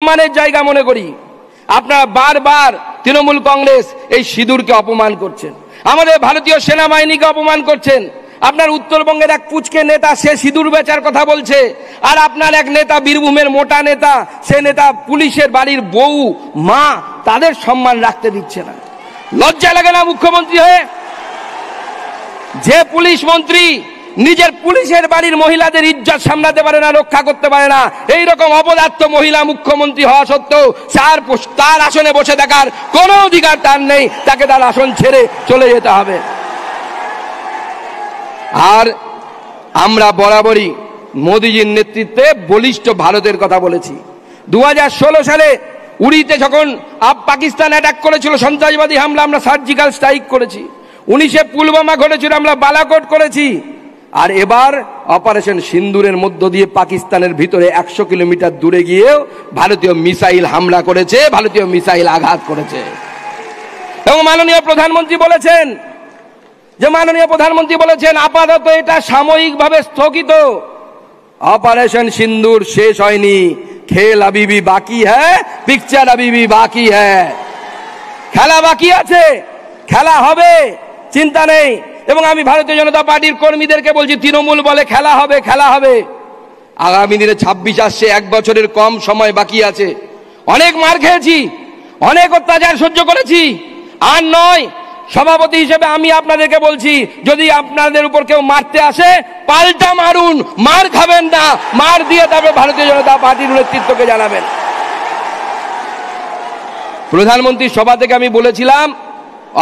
অপমানের জায়গা মনে করি। আপনারা বারবার তৃণমূল কংগ্রেস এই সিঁদুরকে অপমান করছেন, আমাদের ভারতীয় সেনাবাহিনীকে অপমান করছেন। আপনার উত্তরবঙ্গের এক পুচকে নেতা সে সিঁদুর বেচার কথা বলছে, আর আপনার এক নেতা বীরভূমের মোটা নেতা, সে নেতা পুলিশের বাড়ির বউ মা তাদের সম্মান রাখতে দিচ্ছে না। লজ্জা লাগে না মুখ্যমন্ত্রী হয়ে? যে পুলিশ মন্ত্রী নিজের পুলিশের বাড়ির মহিলাদের ইজ্জত সামলাতে পারে না, রক্ষা করতে পারে না, এইরকম অপদার্থ মহিলা মুখ্যমন্ত্রী হওয়া সত্ত্বেও তার আসনে বসে থাকার কোনো অধিকার তার নেই, তাকে তার আসন ছেড়ে চলে যেতে হবে। আর আমরা বরাবরই মোদিজির নেতৃত্বে বলিষ্ঠ ভারতের কথা বলেছি। 2016 সালে উড়িতে যখন পাকিস্তান অ্যাটাক করেছিল, সন্ত্রাসবাদী হামলা, আমরা সার্জিক্যাল স্ট্রাইক করেছি। 19-এ পুলওয়ামা ঘটেছিল, আমরা বালাকোট করেছি। আর এবার অপারেশন সিন্দুরের মধ্য দিয়ে পাকিস্তানের ভিতরে 100 কিলোমিটার দূরে গিয়েও ভারতীয় মিসাইল হামলা করেছে, ভারতীয় মিসাইল আঘাত করেছে। এবং মাননীয় প্রধানমন্ত্রী বলেছেন আপাতত এটা সাময়িকভাবে স্থগিত। অপারেশন সিন্দুর শেষ হয়নি, খেল আবি ভি বাকি হ্যায়, পিকচার আবি ভি বাকি হ্যায়। খেলা বাকি আছে, খেলা হবে, চিন্তা নেই। এবং আমি ভারতীয় জনতা পার্টির কর্মীদেরকে বলছি, তৃণমূল বলে খেলা হবে, খেলা হবে। আগামী দিনে 26 আসছে, 1 বছরের কম সময় বাকি আছে। অনেক মার খেয়েছি, অনেক অত্যাচার সহ্য করেছি, আর নয়। সভাপতি হিসেবে আমি আপনাদেরকে বলছি, যদি আপনাদের উপর কেউ মারতে আসে পাল্টা মারুন, মার খাবেন না, মার দিয়ে তবে ভারতীয় জনতা পার্টির নেতৃত্বকে জানাবেন। প্রধানমন্ত্রীর সভা থেকে আমি বলেছিলাম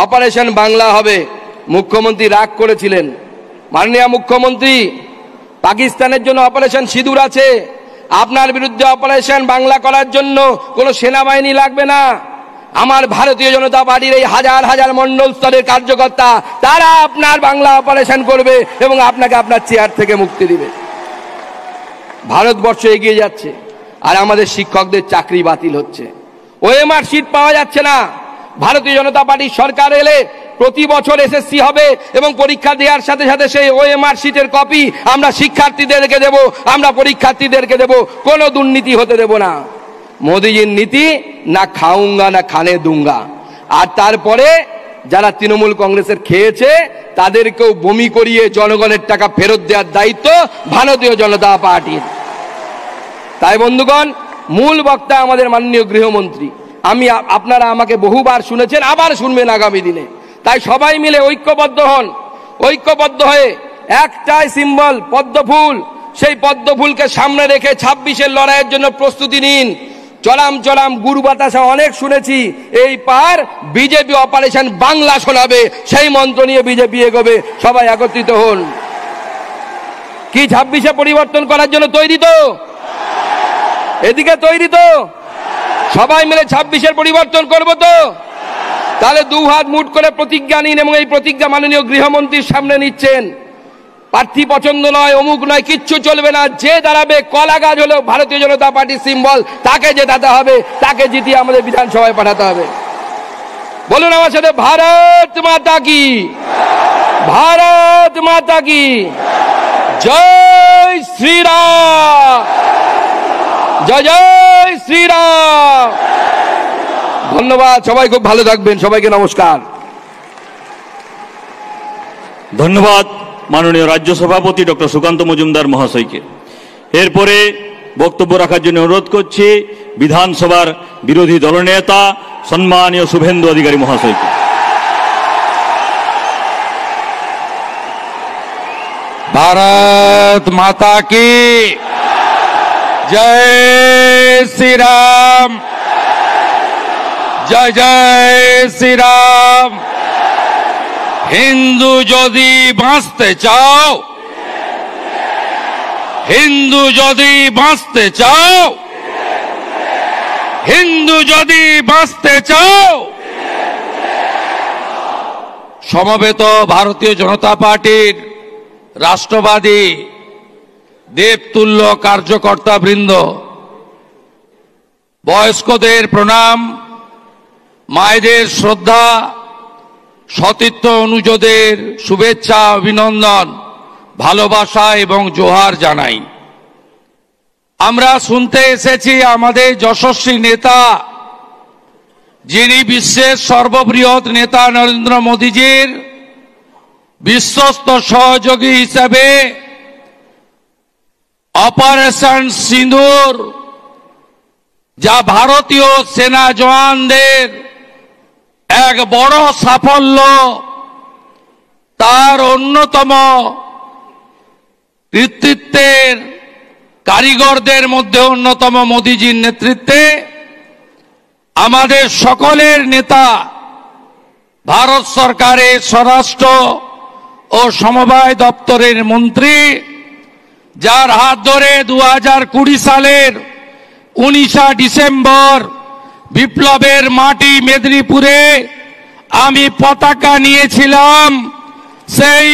অপারেশন বাংলা হবে, মুখ্যমন্ত্রী রাগ করেছিলেন। মাননীয় মুখ্যমন্ত্রী, পাকিস্তানের জন্য অপারেশন সিঁদুর আছে, আপনার বিরুদ্ধে অপারেশন বাংলা করার জন্য কোনো সেনাবাহিনী লাগবে না। আমার ভারতীয় জনতা পার্টির এই হাজার হাজার মন্ডল স্তরের কার্যকর্তা, তারা আপনার বাংলা অপারেশন করবে এবং আপনাকে আপনার চেয়ার থেকে মুক্তি দিবে। ভারতবর্ষ এগিয়ে যাচ্ছে, আর আমাদের শিক্ষকদের চাকরি বাতিল হচ্ছে, ওএমআর সিট পাওয়া যাচ্ছে না। ভারতীয় জনতা পার্টির সরকার এলে প্রতি বছর এসএসসি হবে এবং পরীক্ষা দেওয়ার সাথে সাথে সেই ওএমআর সিটের কপি আমরা শিক্ষার্থীদেরকে দেব, আমরা পরীক্ষার্থীদেরকে দেব, কোনো দুর্নীতি হতে দেব না। মোদিজির নীতি না খাউঙ্গা না খানে দুঙ্গা। আর তারপরে যারা তৃণমূল কংগ্রেসের খেয়েছে তাদেরকেও বমি করিয়ে জনগণের টাকা ফেরত দেওয়ার দায়িত্ব ভারতীয় জনতা পার্টির। তাই বন্ধুগণ, মূল বক্তা আমাদের মাননীয় গৃহমন্ত্রী। আপনারা আমাকে বহুবার শুনেছেন, আবার শুনবেন আগামী দিনে। তাই সবাই মিলে ঐক্যবদ্ধ হন, ঐক্যবদ্ধ হয়ে একটাই সিম্বল পদ্মফুল, সেই পদ্মফুলকে সামনে রেখে 26-এর লড়াইয়ের জন্য প্রস্তুতি নিন। চলাম চলাম গুরু বাতাসা অনেক শুনেছি, এই পার বিজেপি অপারেশন বাংলা শোনাবে, সেই মন্ত্র নিয়ে বিজেপি এগোবে। সবাই একত্রিত হন। কি 26-এ পরিবর্তন করার জন্য তৈরি তো? এদিকে তৈরি তো? সবাই মিলে 26-এর পরিবর্তন করব তো? তাহলে 2 হাত মুঠ করে প্রতিজ্ঞা নিন, এবং এই প্রতিজ্ঞা মাননীয় গৃহমন্ত্রীর সামনে নিচ্ছেন। প্রার্থী পছন্দ নয়, অমুক নয়, কিচ্ছু চলবে না। যে দাঁড়াবে, কলা গাছ হলেও ভারতীয় জনতা পার্টির সিম্বল, তাকে জেতাতে হবে, তাকে জিতিয়ে আমাদের বিধানসভায় পাঠাতে হবে। বলুন আমার সাথে, ভারত মাতা কি, ভারত মাতা কি, জয় শ্রীরাম, জয় জয় শ্রীরাম। ধন্যবাদ, সবাই খুব ভালো থাকবেন, সবাইকে নমস্কার। ধন্যবাদ মাননীয় রাজ্য সভাপতি ডক্টর সুকান্ত মজুমদার মহাশয়কে। এরপরে বক্তব্য রাখার জন্য অনুরোধ করছি বিধানসভার বিরোধী দলনেতা সম্মানীয় শুভেন্দু অধিকারী মহাশয়কে। भारत माता की जय श्री राम, जय जय श्री राम। हिंदू যদি বাঁচতে চাও, হিন্দু যদি বাঁচতে চাও, হিন্দু যদি বাঁচতে চাও, সমবেত ভারতীয় জনতা পার্টির রাষ্ট্রবাদী দেবতুল্য কার্যকর্তা বৃন্দ, বয়স্কদের প্রণাম, মায়েদের শ্রদ্ধা, সতীর্থ অনুজদের শুভেচ্ছা, অভিনন্দন, ভালোবাসা এবং জোহার জানাই। আমরা শুনতে এসেছি আমাদের যশস্বী নেতা, যিনি বিশ্বের সর্ববৃহৎ নেতা নরেন্দ্র মোদীজির বিশ্বস্ত সহযোগী হিসেবে অপারেশন সিঁদুর, যা ভারতীয় সেনা জওয়ানদের এক বড় সাফল্য, তার অন্যতম কৃতিত্বের কারিগরদের মধ্যে অন্যতম মোদীজির নেতৃত্বে আমাদের সকলের নেতা, ভারত সরকারের স্বরাষ্ট্র ও সমবায় দপ্তরের মন্ত্রী, যার হাত ধরে 2020 সালের 19 ডিসেম্বর বিপ্লবের মাটি মেদিনীপুরে আমি পতাকা নিয়েছিলাম, সেই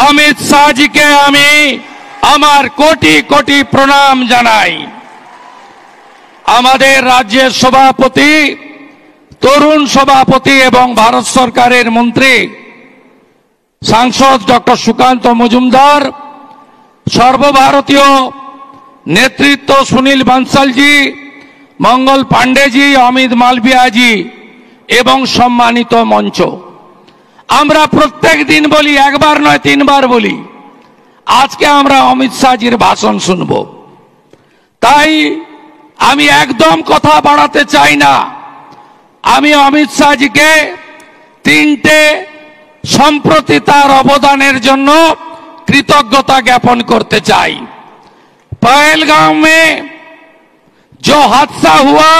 অমিত শাহজিকে আমি আমার কোটি কোটি প্রণাম জানাই। আমাদের রাজ্যের সভাপতি, তরুণ সভাপতি এবং ভারত সরকারের মন্ত্রী সাংসদ ডক্টর সুকান্ত মজুমদার, সর্বভারতীয় নেতৃত্ব সুনীল বানসালজি, মঙ্গল পাণ্ডেজি, অমিত মালভিয়াজি এবং সম্মানিত মঞ্চ, আমরা প্রত্যেক দিন বলি, একবার নয় 3 বার বলি, আজকে আমরা অমিত শাহজির ভাষণ শুনব। তাই আমি একদম কথা বাড়াতে চাই না। আমি অমিত শাহজিকে 3টে সম্প্রতি তার অবদানের জন্য कृतज्ञता ज्ञापन करते चाই। पहलगाम में जो हादसा हुआ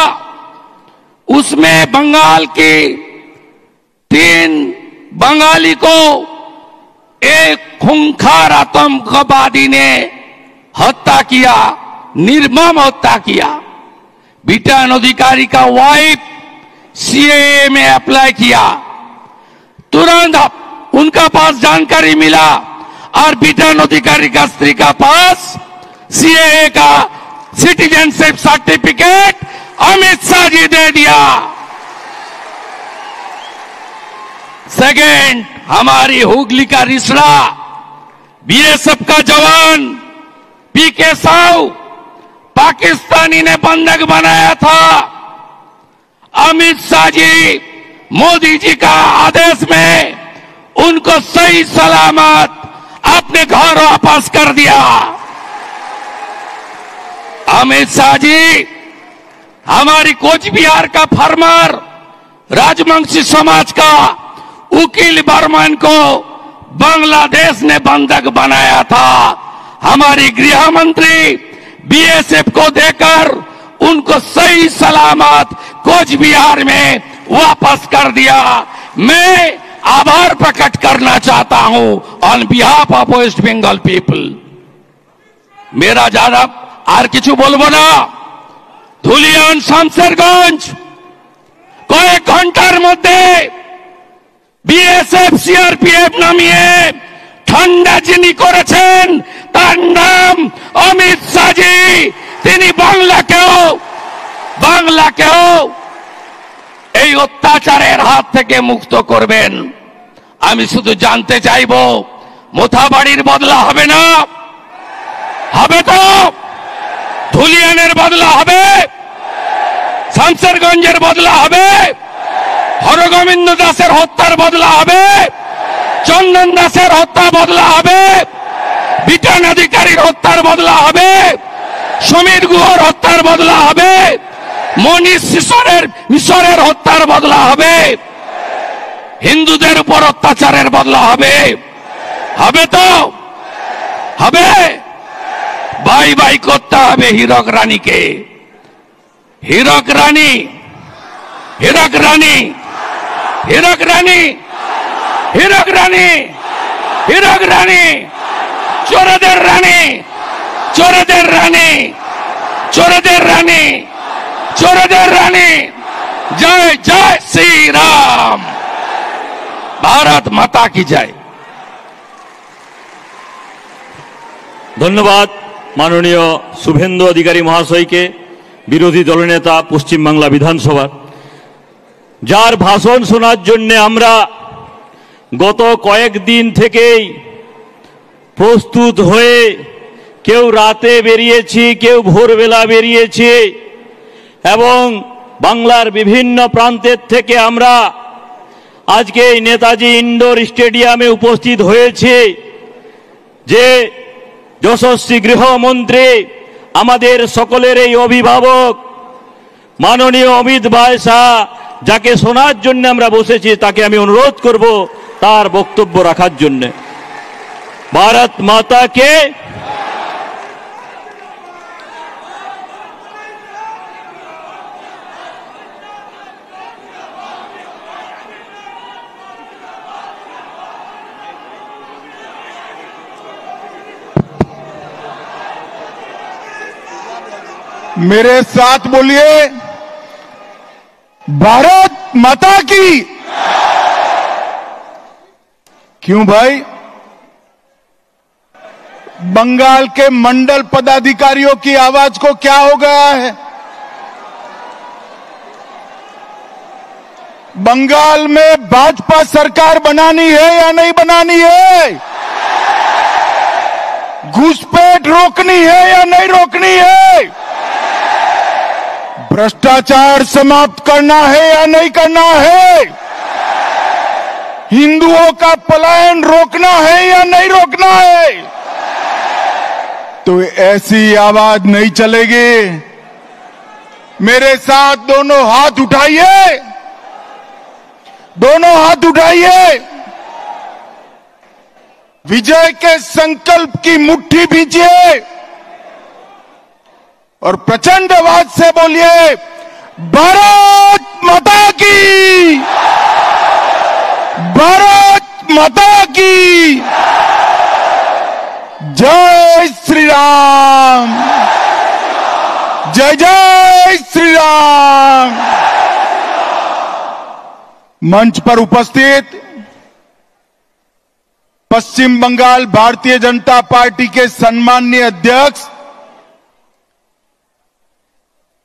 उसमें बंगाल की 3 बंगाली को एक खूंखार आतंकवादी ने हत्या किया, निर्मम हत्या किया। बिटान अधिकारी का वाइफ सीएए में अप्लाई किया, तुरंत उनका पास जानकारी मिला और बिटान अधिकारी का स्त्री का पास सीएए का सिटीजनशिप सर्टिफिकेट अमित शाह जी दे दिया। सेकेंड, हमारी हुगली का रिसड़ा बीएसएफ का जवान पीके साहू पाकिस्तानी ने बंधक बनाया था। अमित शाह जी मोदी जी का आदेश में उनको सही सलामत अपने घर वापस कर दिया। अमित शाह जी हमारी कोच बिहार का फार्मर राजवंशी समाज का उकील बर्मन को बांग्लादेश ने बंधक बनाया था। हमारी गृह मंत्री बीएसएफ को देकर उनको सही सलामत कोच बिहार में वापस कर दिया। मैं आभार प्रकट करना चाहता हूं on behalf of West Bengal people. मेरा ज्यादा আর কিছু বলবো না। ধুলিয়ান শামসেরগঞ্জ কয়েক ঘন্টার মধ্যে বিএসএফ সিআরপিএফ নামিয়ে ঠান্ডা যিনি করেছেন তার নাম অমিত শাহজি। তিনি বাংলাকেও এই অত্যাচারের হাত থেকে মুক্ত করবেন। আমি শুধু জানতে চাইব, মোথাবাড়ির বদলা হবে না? হবে তো? ধুলিয়ানের বদলা হবে? শামসেরগঞ্জের বদলা হবে? হরগোবিন্দ দাসের হত্যার বদলা হবে? চন্দন দাসের হত্যা বদলা হবে? বিটান অধিকারীর হত্যার বদলা হবে? সমীর গুহর হত্যার বদলা হবে? মনীষ মিশরের হত্যার বদলা হবে? হিন্দুদের উপর অত্যাচারের বদলা হবে? হবে তো? হবে? বাই বাই করতে হবে হীরক রানীকে। হীরক রানী, হীরক রানী, হীরক রানী, হীরক রানী, হীরক রানী, চোরেদের রানী, চোরেদের রানী, চোরেদের রানী, চোরেদের রানী। জয় জয় শ্রী রাম। ভারত মাতা কি জয়। ধন্যবাদ মাননীয় শুভেন্দু অধিকারী মহাশয়কে, বিরোধী দলনেতা পশ্চিমবাংলা বিধানসভার, যার ভাষণ শোনার জন্য আমরা গত কয়েকদিন থেকেই প্রস্তুত হয়ে কেউ রাতে বেরিয়েছি, কেউ ভোরবেলা বেরিয়েছি এবং বাংলার বিভিন্ন প্রান্তের থেকে আমরা আজকে এই নেতাজি ইন্ডোর স্টেডিয়ামে উপস্থিত হয়েছি। যে যশস্বী গৃহমন্ত্রী, আমাদের সকলের এই অভিভাবক মাননীয় অমিত ভাই শাহ, যাকে শোনার জন্য আমরা বসেছি, তাকে আমি অনুরোধ করব তার বক্তব্য রাখার জন্য। ভারত মাতা কে। मेरे साथ बोलिए, भारत माता की। क्यों भाई? बंगाल के मंडल पदाधिकारियों की आवाज को क्या हो गया है? बंगाल में भाजपा सरकार बनानी है या नहीं बनानी है? घुसपैठ रोकनी है या नहीं रोकनी है? भ्रष्टाचार समाप्त करना है या नहीं करना है? हिंदुओं का पलायन रोकना है या नहीं रोकना है? तो ऐसी आवाज नहीं चलेगी। मेरे साथ दोनों हाथ उठाइए, दोनों हाथ उठाइए। विजय के संकल्प की मुट्ठी भींचिए और प्रचंड आवाज से बोलिए, भारत माता की, भारत माता की। जय श्री राम, जय जय श्री राम। मंच पर उपस्थित पश्चिम बंगाल भारतीय जनता पार्टी के सम्माननीय अध्यक्ष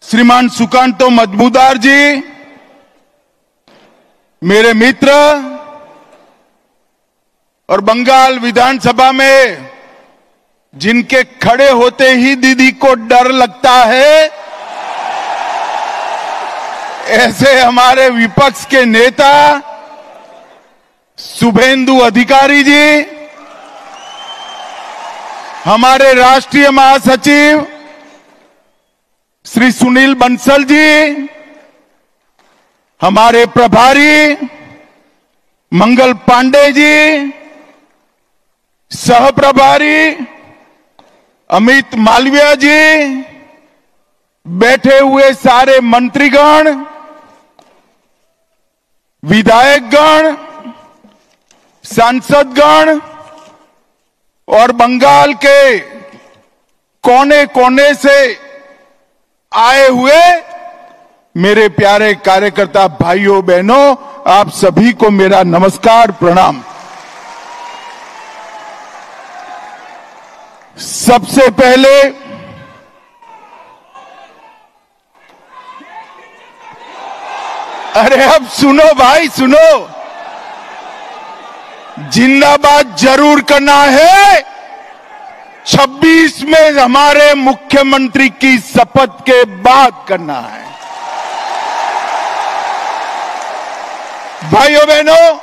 श्रीमान सुकांतो मजमूदार जी, मेरे मित्र और बंगाल विधानसभा में जिनके खड़े होते ही दीदी को डर लगता है, ऐसे हमारे विपक्ष के नेता शुभेंदु अधिकारी जी, हमारे राष्ट्रीय महासचिव श्री सुनील बंसल जी, हमारे प्रभारी मंगल पांडे जी, सह प्रभारी अमित मालविया जी, बैठे हुए सारे मंत्रीगण, विधायकगण, सांसदगण और बंगाल के कोने कोने से आए हुए मेरे प्यारे कार्यकर्ता भाइयों बहनों, आप सभी को मेरा नमस्कार प्रणाम। सबसे पहले अरे अब सुनो भाई, सुनो, जिंदाबाद जरूर करना है। 26 में हमारे मुख्यमंत्री की शपथ के बाद करना है। भाइयों बहनों,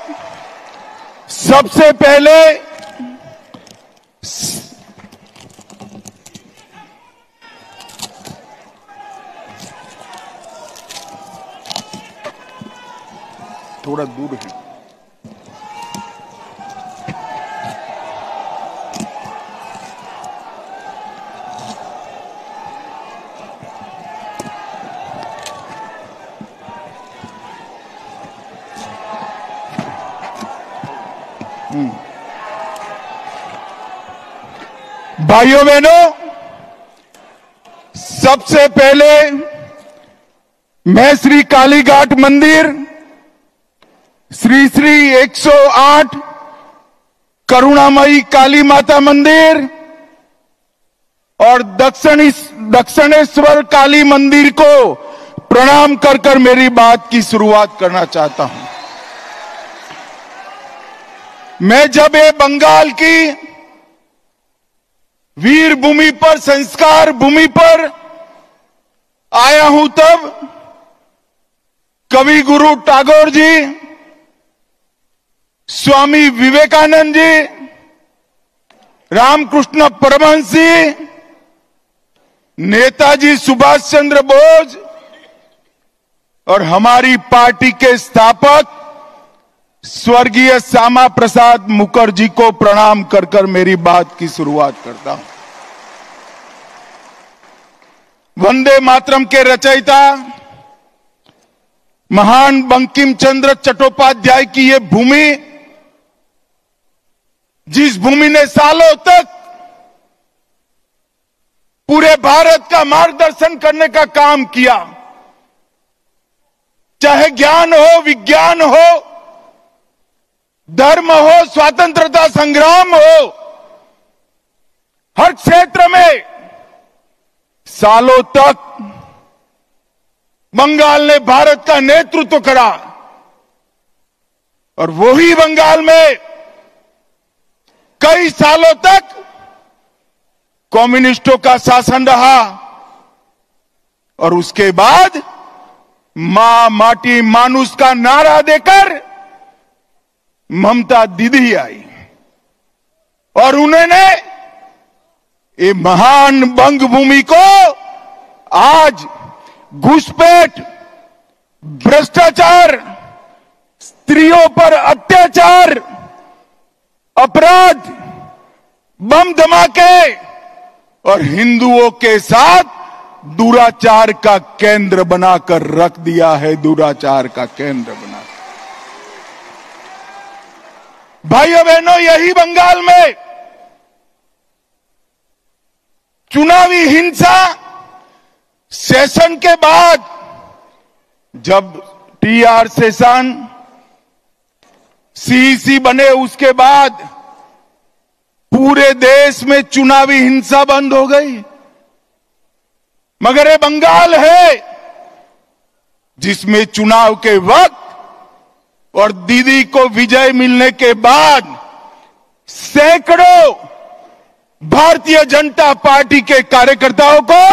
सबसे पहले थोड़ा दूर है। भाइयों बहनों, सबसे पहले मैं श्री कालीघाट मंदिर, श्री श्री 108 करुणामयी काली माता मंदिर और दक्षिणेश्वर काली मंदिर को प्रणाम कर कर मेरी बात की शुरुआत करना चाहता हूं। मैं जब ये बंगाल की वीर भूमि पर, संस्कार भूमि पर आया हूं तब कवि गुरु टैगोर जी, स्वामी विवेकानंद जी, रामकृष्ण परमहंस जी, नेताजी सुभाष चंद्र बोस और हमारी पार्टी के स्थापक स्वर्गीय श्यामा प्रसाद मुखर्जी को प्रणाम कर कर मेरी बात की शुरुआत करता हूं। वंदे मातरम के रचयिता महान बंकिम चंद्र चट्टोपाध्याय की ये भूमि, जिस भूमि ने सालों तक पूरे भारत का मार्गदर्शन करने का काम किया, चाहे ज्ञान हो, विज्ञान हो, धर्म हो, स्वतंत्रता संग्राम हो, हर क्षेत्र में सालों तक बंगाल ने भारत का नेतृत्व करा। और वही बंगाल में कई सालों तक कम्युनिस्टों का शासन रहा और उसके बाद मां माटी मानुष का नारा देकर ममता दीदी आई और उन्होंने ये महान बंग भूमि को आज घुसपैठ, भ्रष्टाचार, स्त्रियों पर अत्याचार, अपराध, बम धमाके और हिंदुओं के साथ दुराचार का केंद्र बनाकर रख दिया है, दुराचार का केंद्र बना। भाइयों बहनों, यही बंगाल में चुनावी हिंसा सेशन के बाद, जब टीआर सेशन सीईसी बने उसके बाद पूरे देश में चुनावी हिंसा बंद हो गई। मगर ये बंगाल है जिसमें चुनाव के वक्त और दीदी को विजय मिलने के बाद सैकड़ों भारतीय जनता पार्टी के कार्यकर्ताओं को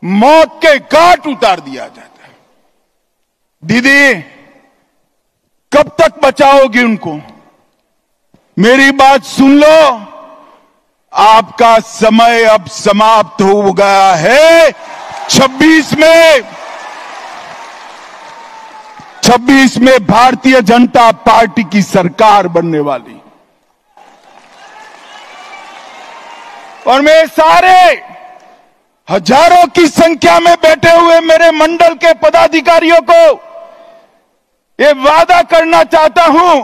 मौत के घाट उतार दिया जाता है। दीदी, कब तक बचाओगी उनको? मेरी बात सुन लो, आपका समय अब समाप्त हो गया है। 26 में भारतीय जनता पार्टी की सरकार बनने वाली और मैं सारे हजारों की संख्या में बैठे हुए मेरे मंडल के पदाधिकारियों को ये वादा करना चाहता हूं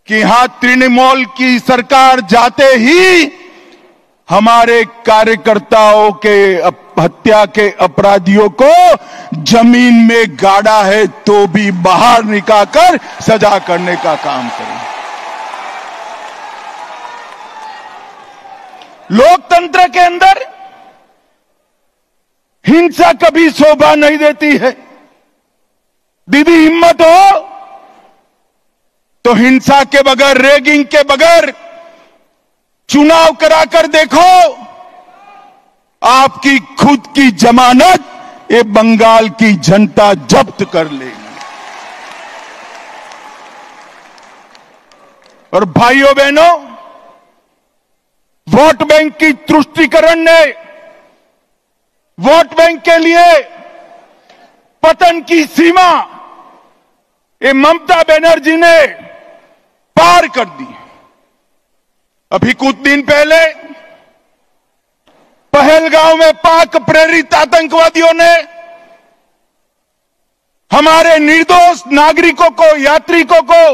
कि यहां तृणमूल की सरकार जाते ही हमारे कार्यकर्ताओं के हत्या के अपराधियों को जमीन में गाड़ा है तो भी बाहर निकालकर सजा करने का काम करें। लोकतंत्र के अंदर हिंसा कभी शोभा नहीं देती है। दीदी, हिम्मत हो तो हिंसा के बगैर, रैगिंग के बगैर चुनाव कराकर देखो, आपकी खुद की जमानत ये बंगाल की जनता जब्त कर लेगी। और भाइयों बहनों, वोट बैंक की तुष्टीकरण ने वोट बैंक के लिए पतन की सीमा ये ममता बनर्जी ने पार कर दी। अभी कुछ दिन पहले पहलगांव में पाक प्रेरित आतंकवादियों ने हमारे निर्दोष नागरिकों को, यात्रिकों को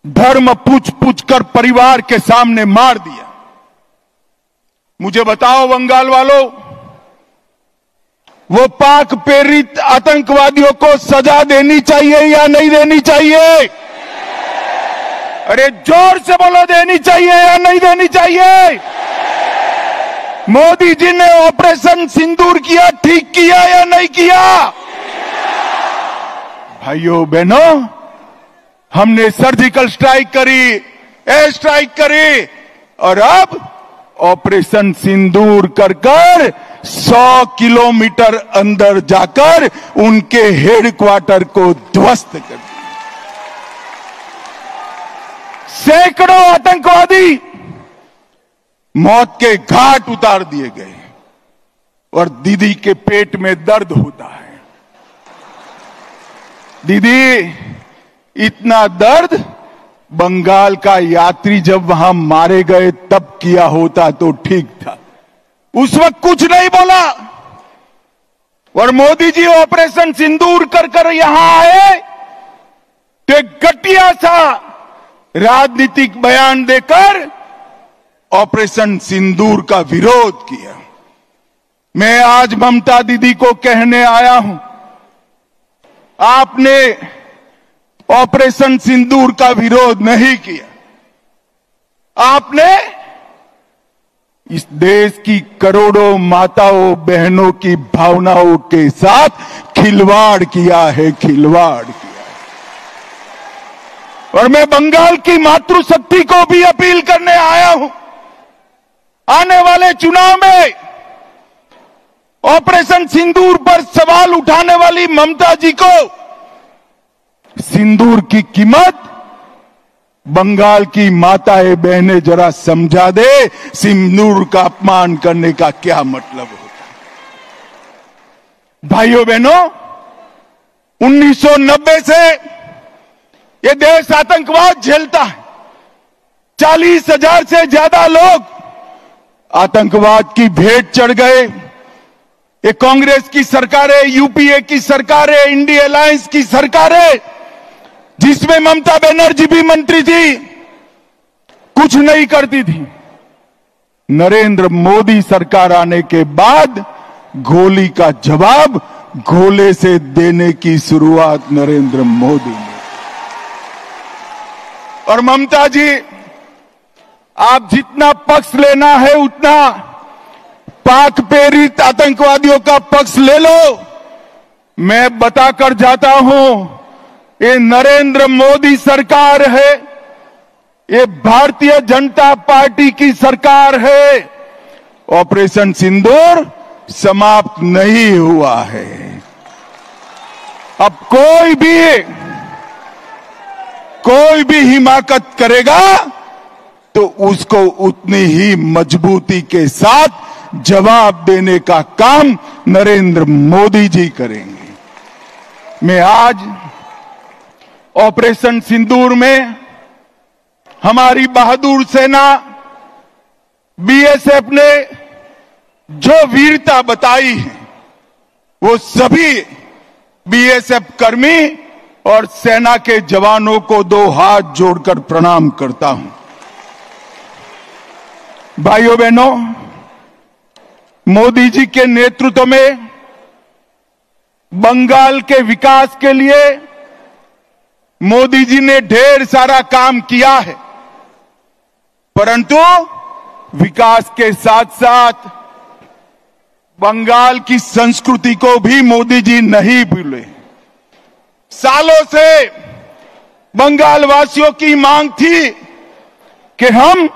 धर्म पूछ पूछ कर परिवार के सामने मार दिया। मुझे बताओ बंगाल वालों, वो पाक प्रेरित आतंकवादियों को सजा देनी चाहिए या नहीं देनी चाहिए? अरे जोर से बोलो, देनी चाहिए या नहीं देनी चाहिए? मोदी जी ने ऑपरेशन सिंदूर किया, ठीक किया या नहीं किया? भाइयों बहनों, हमने सर्जिकल स्ट्राइक करी, एयर स्ट्राइक करी, और अब ऑपरेशन सिंदूर कर 100 किलोमीटर अंदर जाकर उनके हेडक्वार्टर को ध्वस्त कर दिया। सैकड़ों आतंकवादी मौत के घाट उतार दिए गए और दीदी के पेट में दर्द होता है। दीदी, इतना दर्द बंगाल का यात्री जब वहां मारे गए तब किया होता तो ठीक था। उस वक्त कुछ नहीं बोला और मोदी जी ऑपरेशन सिंदूर कर यहां आए तो एक घटिया सा राजनीतिक बयान देकर ऑपरेशन सिंदूर का विरोध किया। मैं आज ममता दीदी को कहने आया हूं, आपने ऑपरेशन सिंदूर का विरोध नहीं किया। आपने इस देश की करोड़ों माताओं बहनों की भावनाओं के साथ खिलवाड़ किया है, खिलवाड़ किया है। और मैं बंगाल की मातृशक्ति को भी अपील करने आया हूं, आने वाले चुनाव में ऑपरेशन सिंदूर पर सवाल उठाने वाली ममता जी को सिंदूर की कीमत बंगाल की माताएं बहनें जरा समझा दे, सिंदूर का अपमान करने का क्या मतलब होता है। भाइयों बहनों, 1990 से ये देश आतंकवाद झेलता है। 40,000 से ज्यादा लोग आतंकवाद की भेंट चढ़ गए। ये कांग्रेस की सरकारें, यूपीए की सरकारें, इंडिया अलायंस की सरकारें, जिसमें ममता बनर्जी भी मंत्री थी, कुछ नहीं करती थी। नरेंद्र मोदी सरकार आने के बाद गोली का जवाब गोले से देने की शुरुआत नरेंद्र मोदी ने। और ममता जी, आप जितना पक्ष लेना है उतना पाक प्रेरित आतंकवादियों का पक्ष ले लो। मैं बताकर जाता हूं, ये नरेंद्र मोदी सरकार है, ये भारतीय जनता पार्टी की सरकार है। ऑपरेशन सिंदूर समाप्त नहीं हुआ है। अब कोई भी हिमाकत करेगा तो उसको उतनी ही मजबूती के साथ जवाब देने का काम नरेंद्र मोदी जी करेंगे। मैं आज ऑपरेशन सिंदूर में हमारी बहादुर सेना बीएसएफ ने जो वीरता बताई है, वो सभी बीएसएफ कर्मी और सेना के जवानों को 2 हाथ जोड़कर प्रणाम करता हूं। भाइयों बहनों, मोदी जी के नेतृत्व में बंगाल के विकास के लिए मोदी जी ने ढेर सारा काम किया है, परंतु विकास के साथ साथ बंगाल की संस्कृति को भी मोदी जी नहीं भूले। सालों से बंगाल वासियों की मांग थी कि हम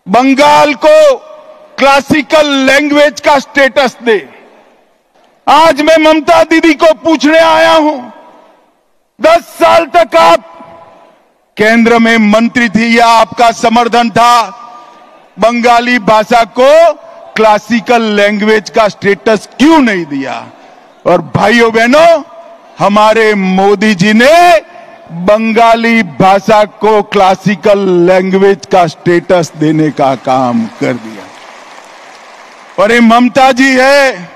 बंगाल को क्लासिकल लैंग्वेज का स्टेटस दे। आज मैं ममता दीदी को पूछने आया हूं, 10 साल तक आप केंद्र में मंत्री थी या आपका समर्थन था, बंगाली भाषा को क्लासिकल लैंग्वेज का स्टेटस क्यों नहीं दिया? और भाइयों बहनों, हमारे मोदी जी ने बंगाली भाषा को क्लासिकल लैंग्वेज का स्टेटस देने का काम कर दिया। और ये ममता जी है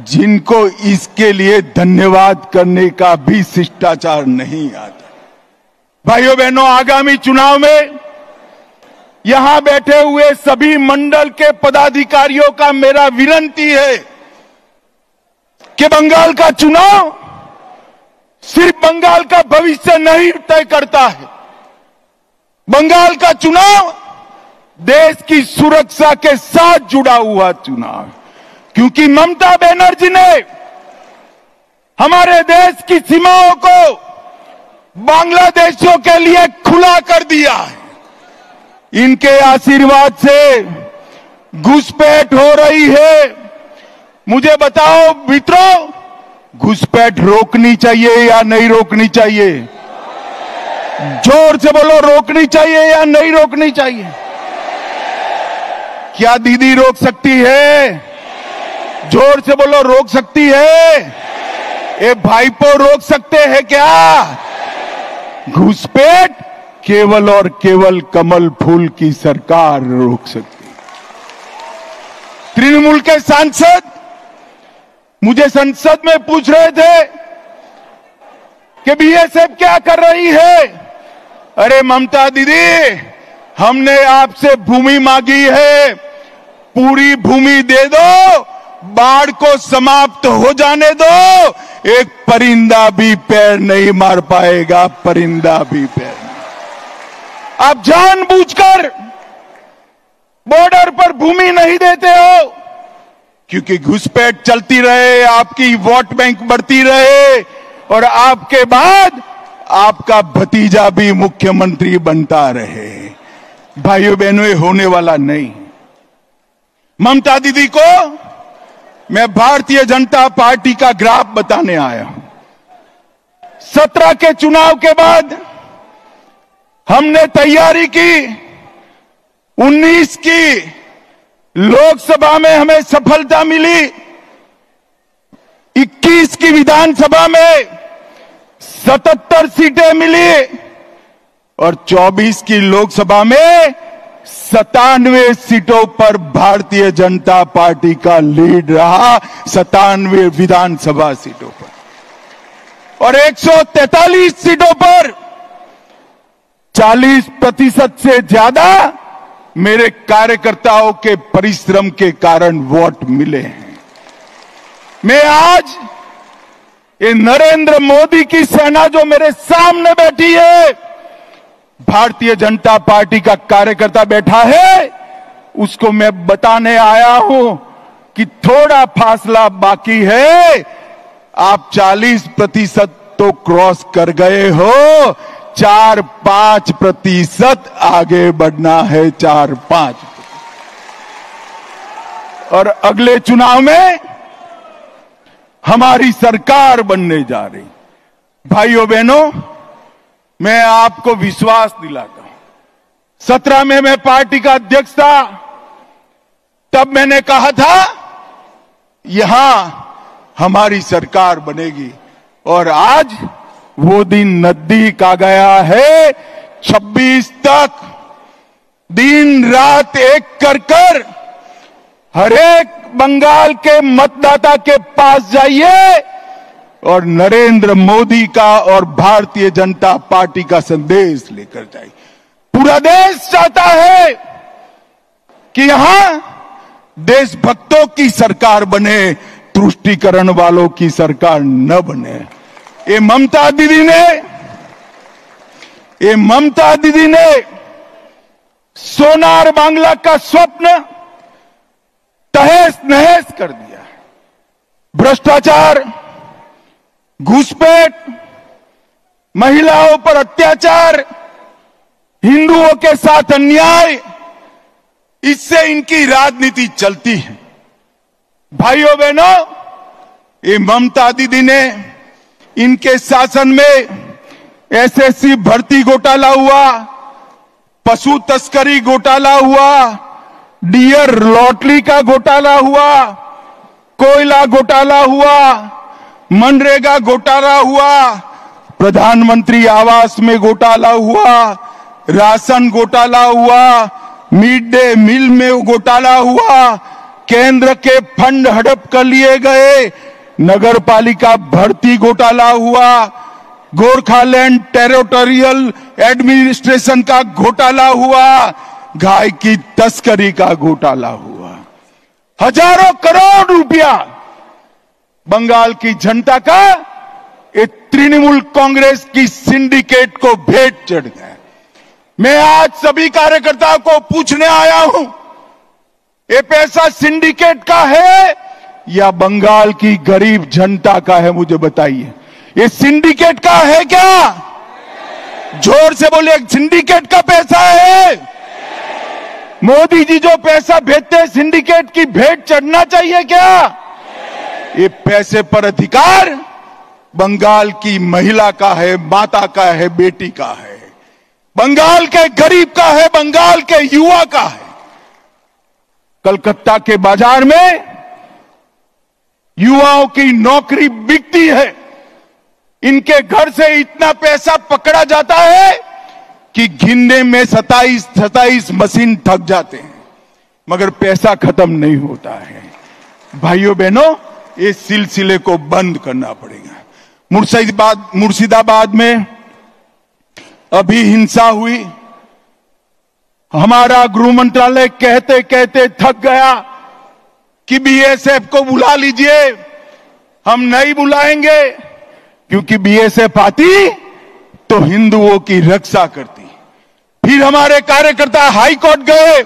जिनको इसके लिए धन्यवाद करने का भी शिष्टाचार नहीं आता। भाइयों बहनों, आगामी चुनाव में यहां बैठे हुए सभी मंडल के पदाधिकारियों का मेरा विनती है कि बंगाल का चुनाव सिर्फ बंगाल का भविष्य नहीं तय करता है। बंगाल का चुनाव देश की सुरक्षा के साथ जुड़ा हुआ चुनाव, क्योंकि ममता बनर्जी ने हमारे देश की सीमाओं को बांग्लादेशियों के लिए खुला कर दिया है। इनके आशीर्वाद से घुसपैठ हो रही है। मुझे बताओ मित्रों, घुसपैठ रोकनी चाहिए या नहीं रोकनी चाहिए? जोर से बोलो, रोकनी चाहिए या नहीं रोकनी चाहिए? क्या दीदी रोक सकती है? जोर से बोलो, रोक सकती है? ये भाईपो रोक सकते हैं क्या? घुसपैठ केवल और केवल कमल फूल की सरकार रोक सकती है। तृणमूल के सांसद मुझे संसद में पूछ रहे थे कि बीएसएफ क्या कर रही है। अरे ममता दीदी, हमने आपसे भूमि मांगी है, पूरी भूमि दे दो, बाढ़ को समाप्त हो जाने दो, एक परिंदा भी पैर नहीं मार पाएगा, परिंदा भी पैर नहीं। आप जानबूझकर बॉर्डर पर भूमि नहीं देते हो क्योंकि घुसपैठ चलती रहे, आपकी वोट बैंक बढ़ती रहे और आपके बाद आपका भतीजा भी मुख्यमंत्री बनता रहे। भाइयों बहनों, ये होने वाला नहीं। ममता दीदी को मैं भारतीय जनता पार्टी का ग्राफ बताने आया हूं। 17 के चुनाव के बाद हमने तैयारी की, 19 की लोकसभा में हमें सफलता मिली, 21 की विधानसभा में 77 सीटें मिली और 24 की लोकसभा में 97 सीटों पर भारतीय जनता पार्टी का लीड रहा, 97 विधानसभा सीटों पर और 143 सीटों पर 40% से ज्यादा मेरे कार्यकर्ताओं के परिश्रम के कारण वोट मिले हैं। मैं आज ये नरेंद्र मोदी की सेना जो मेरे सामने बैठी है, भारतीय जनता पार्टी का कार्यकर्ता बैठा है, उसको मैं बताने आया हूं कि थोड़ा फासला बाकी है। आप 40% तो क्रॉस कर गए हो, 4-5% आगे बढ़ना है, 4-5। और अगले चुनाव में हमारी सरकार बनने जा रही। भाइयों बहनों, मैं आपको विश्वास दिलाता हूं, 17 में मैं पार्टी का अध्यक्ष था, तब मैंने कहा था यहां हमारी सरकार बनेगी और आज वो दिन नजदीक आ गया है। 26 तक दिन रात एक कर हर एक बंगाल के मतदाता के पास जाइए और नरेंद्र मोदी का और भारतीय जनता पार्टी का संदेश लेकर जाइए। पूरा देश चाहता है कि यहां देशभक्तों की सरकार बने, तुष्टीकरण वालों की सरकार न बने। ये ममता दीदी ने सोनार बांग्ला का स्वप्न तहस नहस कर दिया। भ्रष्टाचार, घुसपैठ, महिलाओं पर अत्याचार, हिंदुओं के साथ अन्याय, इससे इनकी राजनीति चलती है। भाइयों बहनों, ये ममता दीदी ने, इनके शासन में एसएससी भर्ती घोटाला हुआ, पशु तस्करी घोटाला हुआ, डियर लॉटरी का घोटाला हुआ, कोयला घोटाला हुआ, मनरेगा घोटाला हुआ, प्रधानमंत्री आवास में घोटाला हुआ, राशन घोटाला हुआ, मिड डे मील में घोटाला हुआ, केंद्र के फंड हड़प कर लिए गए, नगर पालिका भर्ती घोटाला हुआ, गोरखालैंड टेरिटोरियल एडमिनिस्ट्रेशन का घोटाला हुआ, गाय की तस्करी का घोटाला हुआ। हजारों करोड़ रुपया बंगाल की जनता का ये तृणमूल कांग्रेस की सिंडिकेट को भेंट चढ़ गया। मैं आज सभी कार्यकर्ताओं को पूछने आया हूं, ये पैसा सिंडिकेट का है या बंगाल की गरीब जनता का है? मुझे बताइए, ये सिंडिकेट का है क्या? जोर से बोले, सिंडिकेट का पैसा है। मोदी जी जो पैसा भेजते हैं सिंडिकेट की भेंट चढ़ना चाहिए क्या? ये पैसे पर अधिकार बंगाल की महिला का है, माता का है, बेटी का है, बंगाल के गरीब का है, बंगाल के युवा का है। कलकत्ता के बाजार में युवाओं की नौकरी बिकती है। इनके घर से इतना पैसा पकड़ा जाता है कि गिनने में 27 मशीन थक जाते हैं, मगर पैसा खत्म नहीं होता है। भाइयों बहनों, इस सिलसिले को बंद करना पड़ेगा। मुर्शिदाबाद में अभी हिंसा हुई। हमारा गृह मंत्रालय कहते कहते थक गया कि बीएसएफ को बुला लीजिए। हम नहीं बुलाएंगे, क्योंकि बीएसएफ आती तो हिंदुओं की रक्षा करती। फिर हमारे कार्यकर्ता हाई कोर्ट गए।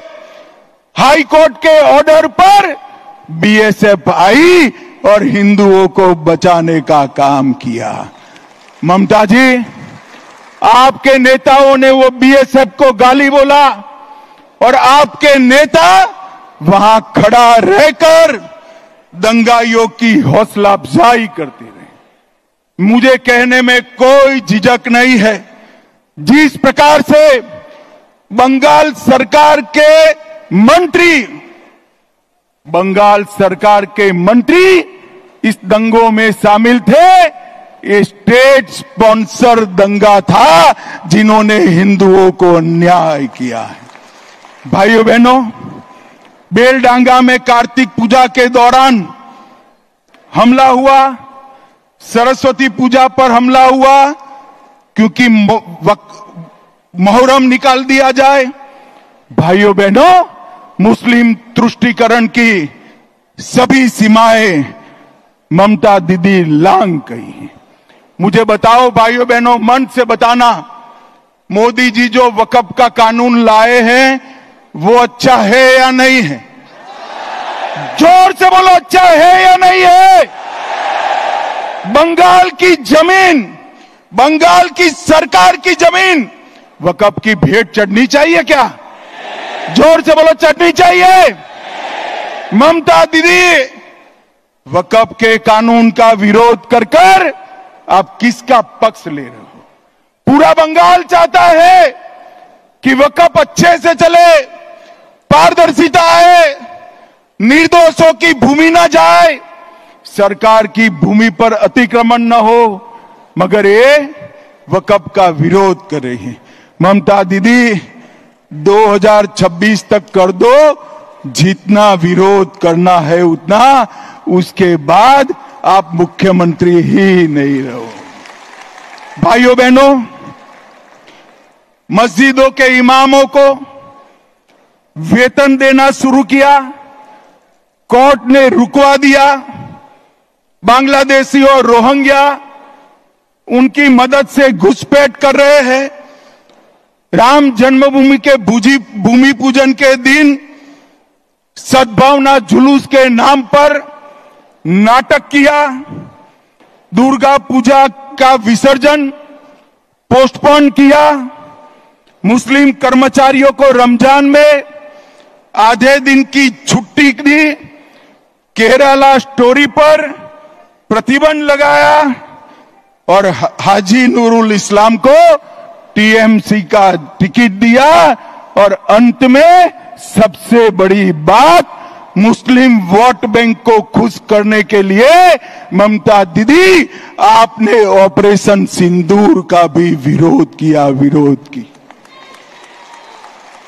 हाई कोर्ट के ऑर्डर पर बीएसएफ आई और हिंदुओं को बचाने का काम किया। ममता जी, आपके नेताओं ने वो बीएसएफ को गाली बोला और आपके नेता वहां खड़ा रहकर दंगाइयों की हौसला अफजाई करते रहे। मुझे कहने में कोई झिझक नहीं है, जिस प्रकार से बंगाल सरकार के मंत्री इस दंगों में शामिल थे। ये स्टेट स्पॉन्सर दंगा था, जिन्होंने हिंदुओं को अन्याय किया है। भाइयों बहनों, बेलडांगा में कार्तिक पूजा के दौरान हमला हुआ, सरस्वती पूजा पर हमला हुआ, क्योंकि मुहर्रम निकाल दिया जाए। भाइयों बहनों, मुस्लिम तुष्टीकरण की सभी सीमाएं ममता दीदी लांघ गई हैं। मुझे बताओ भाइयों बहनों, मन से बताना, मोदी जी जो वक्फ का कानून लाए हैं वो अच्छा है या नहीं है? जोर से बोलो, अच्छा है या नहीं है? बंगाल की जमीन, बंगाल की सरकार की जमीन वक्फ की भेंट चढ़नी चाहिए क्या? जोर से बोलो, चढ़नी चाहिए। ममता दीदी, वक्फ के कानून का विरोध कर कर आप किसका पक्ष ले रहे हो? पूरा बंगाल चाहता है कि वक्फ अच्छे से चले, पारदर्शिता आए, निर्दोषों की भूमि न जाए, सरकार की भूमि पर अतिक्रमण न हो, मगर ये वक्फ का विरोध कर रही है। ममता दीदी, 2026 तक कर दो, जितना विरोध करना है उतना, उसके बाद आप मुख्यमंत्री ही नहीं रहो। भाइयों बहनों, मस्जिदों के इमामों को वेतन देना शुरू किया, कोर्ट ने रुकवा दिया। बांग्लादेशी और रोहिंग्या उनकी मदद से घुसपैठ कर रहे हैं। राम जन्मभूमि के भूमि पूजन के दिन सद्भावना जुलूस के नाम पर नाटक किया। दुर्गा पूजा का विसर्जन पोस्टपोन किया। मुस्लिम कर्मचारियों को रमजान में आधे दिन की छुट्टी दी। केरला स्टोरी पर प्रतिबंध लगाया और हाजी नूरुल इस्लाम को टीएमसी का टिकट दिया। और अंत में सबसे बड़ी बात, मुस्लिम वोट बैंक को खुश करने के लिए ममता दीदी, आपने ऑपरेशन सिंदूर का भी विरोध किया, विरोध की।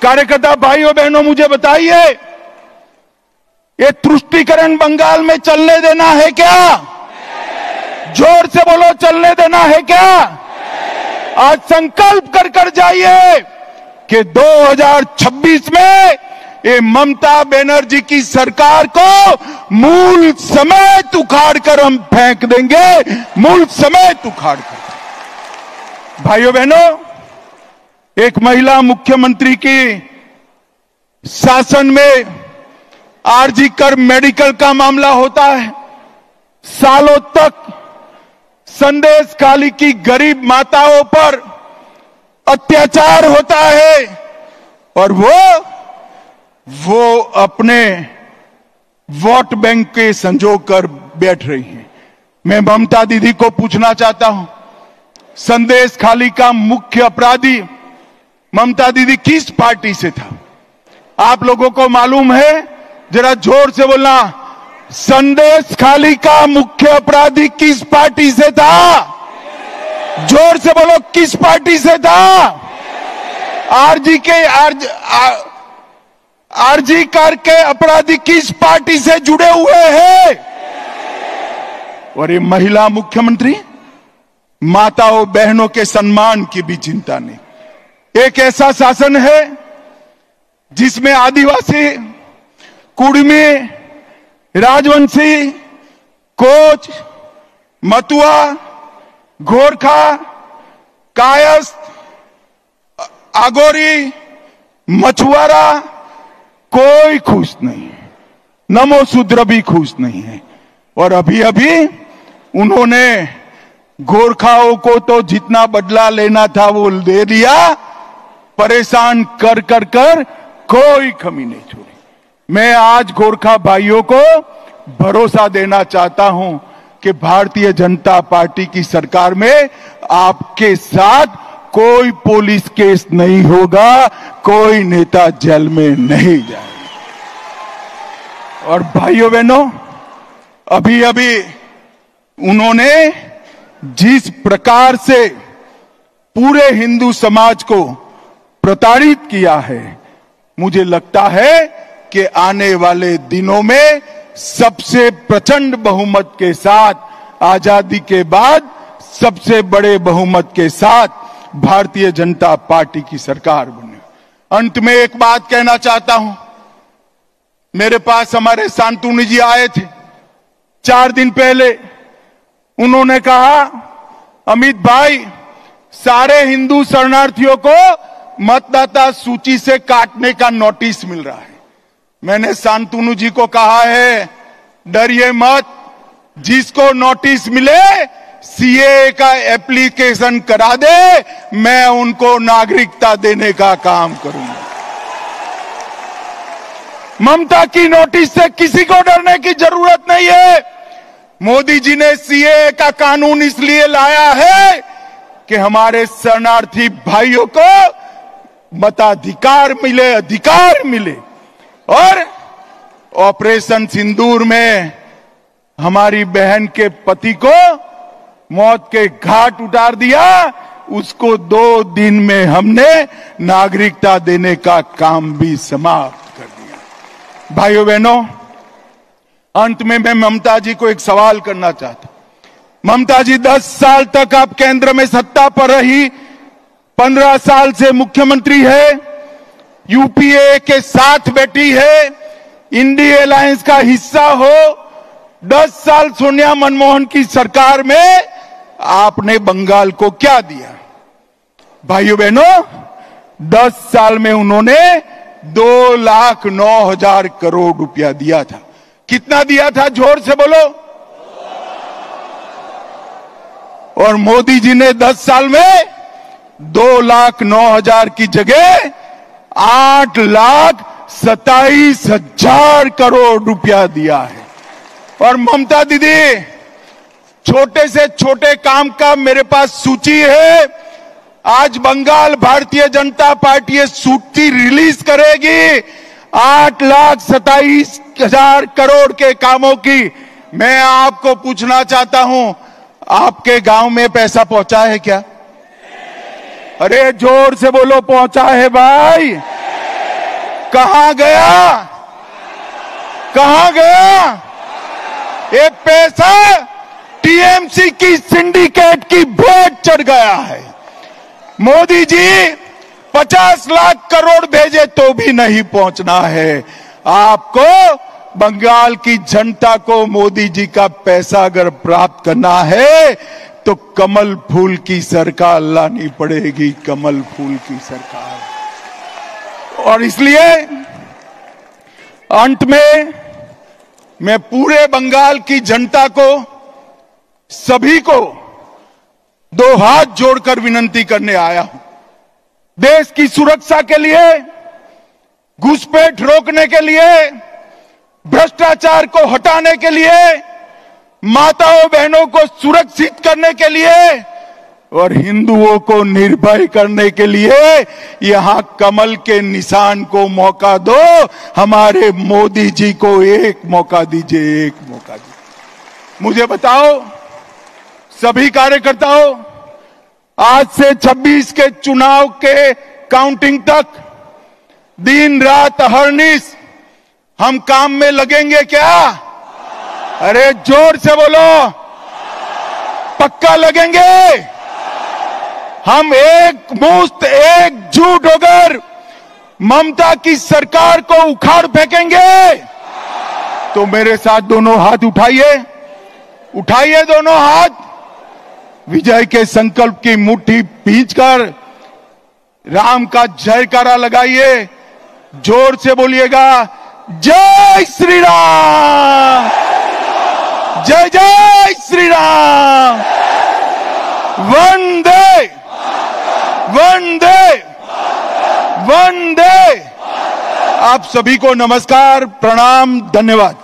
कार्यकर्ता भाइयों बहनों, मुझे बताइए, ये तुष्टीकरण बंगाल में चलने देना है क्या? जोर से बोलो, चलने देना है क्या? आज संकल्प कर कर जाइए कि 2026 में ये ममता बनर्जी की सरकार को मूल समेत उखाड़ कर हम फेंक देंगे, मूल समेत उखाड़ कर। भाइयों बहनों, एक महिला मुख्यमंत्री की शासन में आरजी कर मेडिकल का मामला होता है। सालों तक संदेश खाली की गरीब माताओं पर अत्याचार होता है और वो अपने वोट बैंक के संजो कर बैठ रही हैं। मैं ममता दीदी को पूछना चाहता हूं, संदेश खाली का मुख्य अपराधी ममता दीदी किस पार्टी से था? आप लोगों को मालूम है? जरा जोर से बोलना, संदेश खाली का मुख्य अपराधी किस पार्टी से था? जोर से बोलो, किस पार्टी से था? आरजी कार के अपराधी किस पार्टी से जुड़े हुए हैं? और ये महिला मुख्यमंत्री, माताओं बहनों के सम्मान की भी चिंता नहीं। एक ऐसा शासन है जिसमें आदिवासी, कुड़मी, राजवंशी, कोच, मतुआ, गोरखा, कायस्थ, आगोरी, मछुआरा कोई खुश नहीं है। नमो शूद्र भी खुश नहीं है। और अभी अभी उन्होंने गोरखाओं को तो जितना बदला लेना था वो दे दिया, परेशान कर कर कर कोई कमी नहीं छोड़ी। मैं आज गोरखा भाइयों को भरोसा देना चाहता हूं कि भारतीय जनता पार्टी की सरकार में आपके साथ कोई पुलिस केस नहीं होगा, कोई नेता जेल में नहीं जाएगा। और भाइयों बहनों, अभी अभी उन्होंने जिस प्रकार से पूरे हिंदू समाज को प्रताड़ित किया है, मुझे लगता है कि आने वाले दिनों में सबसे प्रचंड बहुमत के साथ, आजादी के बाद सबसे बड़े बहुमत के साथ भारतीय जनता पार्टी की सरकार बने। अंत में एक बात कहना चाहता हूं। मेरे पास हमारे शांतनु जी आए थे 4 दिन पहले। उन्होंने कहा, अमित भाई, सारे हिंदू शरणार्थियों को मतदाता सूची से काटने का नोटिस मिल रहा है। मैंने शांतनु जी को कहा है, डरिए मत, जिसको नोटिस मिले सीए का एप्लीकेशन करा दे, मैं उनको नागरिकता देने का काम करूंगा। ममता की नोटिस से किसी को डरने की जरूरत नहीं है। मोदी जी ने सीए का कानून इसलिए लाया है कि हमारे शरणार्थी भाइयों को मताधिकार मिले, अधिकार मिले। और ऑपरेशन सिंदूर में हमारी बहन के पति को मौत के घाट उतार दिया, उसको 2 दिन में हमने नागरिकता देने का काम भी समाप्त कर दिया। भाइयों बहनों, अंत में मैं ममता जी को एक सवाल करना चाहता हूं। ममता जी 10 साल तक आप केंद्र में सत्ता पर रही, 15 साल से मुख्यमंत्री है, यूपीए के साथ बैठी है, इंडिया अलायंस का हिस्सा हो। 10 साल सोनिया मनमोहन की सरकार में आपने बंगाल को क्या दिया? भाइयों बहनों, 10 साल में उन्होंने 2,09,000 करोड़ रुपया दिया था। कितना दिया था? जोर से बोलो। और मोदी जी ने 10 साल में 2,09,000 की जगह 8,27,000 करोड़ रुपया दिया है। और ममता दीदी, छोटे से छोटे काम का मेरे पास सूची है। आज बंगाल भारतीय जनता पार्टी सूची रिलीज करेगी 8,27,000 करोड़ के कामों की। मैं आपको पूछना चाहता हूं, आपके गांव में पैसा पहुंचा है क्या? अरे जोर से बोलो, पहुंचा है भाई? कहां गया? कहां गया ये पैसा? टीएमसी की सिंडिकेट की भेंट चढ़ गया है। मोदी जी 50 लाख करोड़ भेजे तो भी नहीं पहुंचना है। आपको बंगाल की जनता को मोदी जी का पैसा अगर प्राप्त करना है तो कमल फूल की सरकार लानी पड़ेगी, कमल फूल की सरकार। और इसलिए अंत में मैं पूरे बंगाल की जनता को, सभी को 2 हाथ जोड़कर विनती करने आया हूं। देश की सुरक्षा के लिए, घुसपैठ रोकने के लिए, भ्रष्टाचार को हटाने के लिए, माताओं बहनों को सुरक्षित करने के लिए और हिंदुओं को निर्भय करने के लिए यहां कमल के निशान को मौका दो। हमारे मोदी जी को एक मौका दीजिए, एक मौका दीजिए। मुझे बताओ सभी कार्यकर्ताओं, आज से 26 के चुनाव के काउंटिंग तक दिन रात अहर्निश हम काम में लगेंगे क्या? अरे जोर से बोलो, पक्का लगेंगे। हम एक मुश्त एकजुट होकर ममता की सरकार को उखाड़ फेंकेंगे। तो मेरे साथ दोनों हाथ उठाइए, उठाइए दोनों हाथ, विजय के संकल्प की मुट्ठी भींचकर राम का जयकारा लगाइए, जोर से बोलिएगा, जय श्री राम, जय जय श्री राम, वंदे वंदे वंदे। आप सभी को नमस्कार, प्रणाम, धन्यवाद।